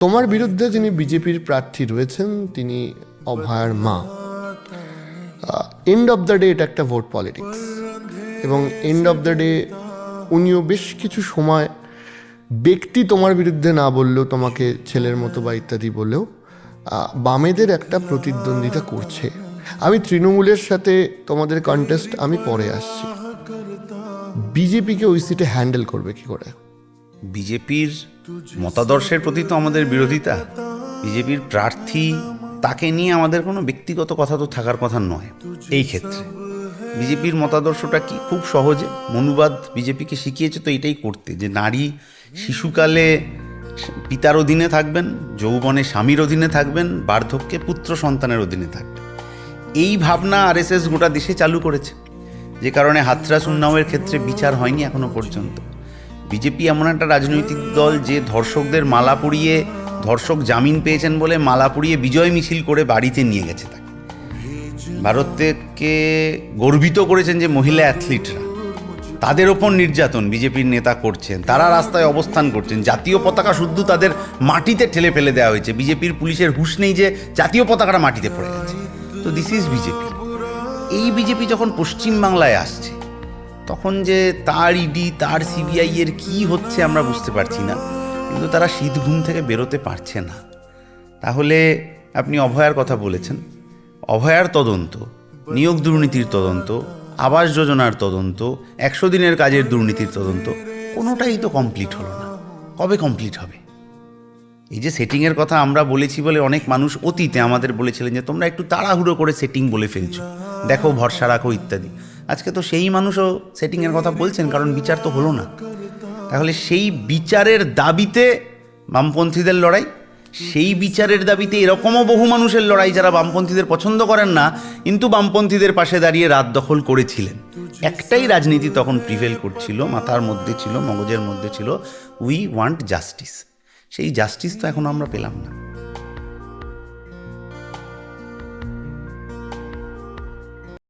তোমার বিরুদ্ধে যিনি বিজেপির প্রার্থী রয়েছেন তিনি অভয়ার মা। এন্ড অফ দ্য ডে এটা একটা ভোট পলিটিক্স, এবং এন্ড অফ দ্য ডে উনিও বেশ কিছু সময় ব্যক্তি তোমার বিরুদ্ধে না বললেও, তোমাকে ছেলের মতো বা ইত্যাদি বললেও বামেদের একটা প্রতিদ্বন্দ্বিতা করছে। আমি তৃণমূলের সাথে তোমাদের কন্টেস্ট আমি পরে আসছি। বিজেপিকে ওই সিটে হ্যান্ডেল করবে কি করে? বিজেপির মতাদর্শের প্রতি তো আমাদের বিরোধিতা। বিজেপির প্রার্থী, তাকে নিয়ে আমাদের কোনো ব্যক্তিগত কথা তো থাকার কথা নয়। এই ক্ষেত্রে বিজেপির মতাদর্শটা কি? খুব সহজে মনুবাদ বিজেপিকে শিখিয়েছে তো এটাই করতে, যে নারী শিশুকালে পিতার অধীনে থাকবেন, যৌবনে স্বামীর অধীনে থাকবেন, বার্ধক্যে পুত্র সন্তানের অধীনে থাকবেন। এই ভাবনা আরএসএস গোটা দেশে চালু করেছে, যে কারণে হাথরাস উন্নাওয়ের ক্ষেত্রে বিচার হয়নি এখনো পর্যন্ত। বিজেপি এমন একটা রাজনৈতিক দল যে ধর্ষকদের মালা পরিয়ে, ধর্ষক জামিন পেয়েছেন বলে মালা পরিয়ে বিজয় মিছিল করে বাড়িতে নিয়ে গেছে তাকে। ভারতকে গর্বিত করেছেন যে মহিলা অ্যাথলিটরা, তাদের ওপর নির্যাতন বিজেপির নেতা করছেন, তারা রাস্তায় অবস্থান করছেন, জাতীয় পতাকা শুদ্ধ তাদের মাটিতে ঠেলে ফেলে দেওয়া হয়েছে। বিজেপির পুলিশের হুঁশ নেই যে জাতীয় পতাকাটা মাটিতে পড়ে গেছে। তো দিস ইজ বিজেপি। এই বিজেপি যখন পশ্চিমবাংলায় আসছে, তখন যে তার ইডি, তার সিবিআই এর কি হচ্ছে আমরা বুঝতে পারছি না, কিন্তু তারা শীত ঘুম থেকে বেরোতে পারছে না। তাহলে আপনি অভয়ার কথা বলেছেন, অভয়ার তদন্ত, নিয়োগ দুর্নীতির তদন্ত, আবাস যোজনার তদন্ত, 100 দিনের কাজের দুর্নীতির তদন্ত, কোনোটাই তো কমপ্লিট হলো না। কবে কমপ্লিট হবে? এই যে সেটিংয়ের কথা আমরা বলেছি বলে অনেক মানুষ অতীতে আমাদের বলেছিলেন যে তোমরা একটু তাড়াহুড়ো করে সেটিং বলে ফেলছো, দেখো ভরসা রাখো ইত্যাদি। আজকে তো সেই মানুষও সেটিংয়ের কথা বলছেন, কারণ বিচার তো হলো না। তাহলে সেই বিচারের দাবিতে বামপন্থীদের লড়াই, সেই বিচারের দাবিতে এরকমও বহু মানুষের লড়াই যারা বামপন্থীদের পছন্দ করেন না, কিন্তু বামপন্থীদের পাশে দাঁড়িয়ে রাত দখল করেছিলেন। একটাই রাজনীতি তখন প্রিভেল করছিল, মাথার মধ্যে ছিল, মগজের মধ্যে ছিল, উই ওয়ান্ট জাস্টিস। সেই জাস্টিস তো এখন আমরা পেলাম না।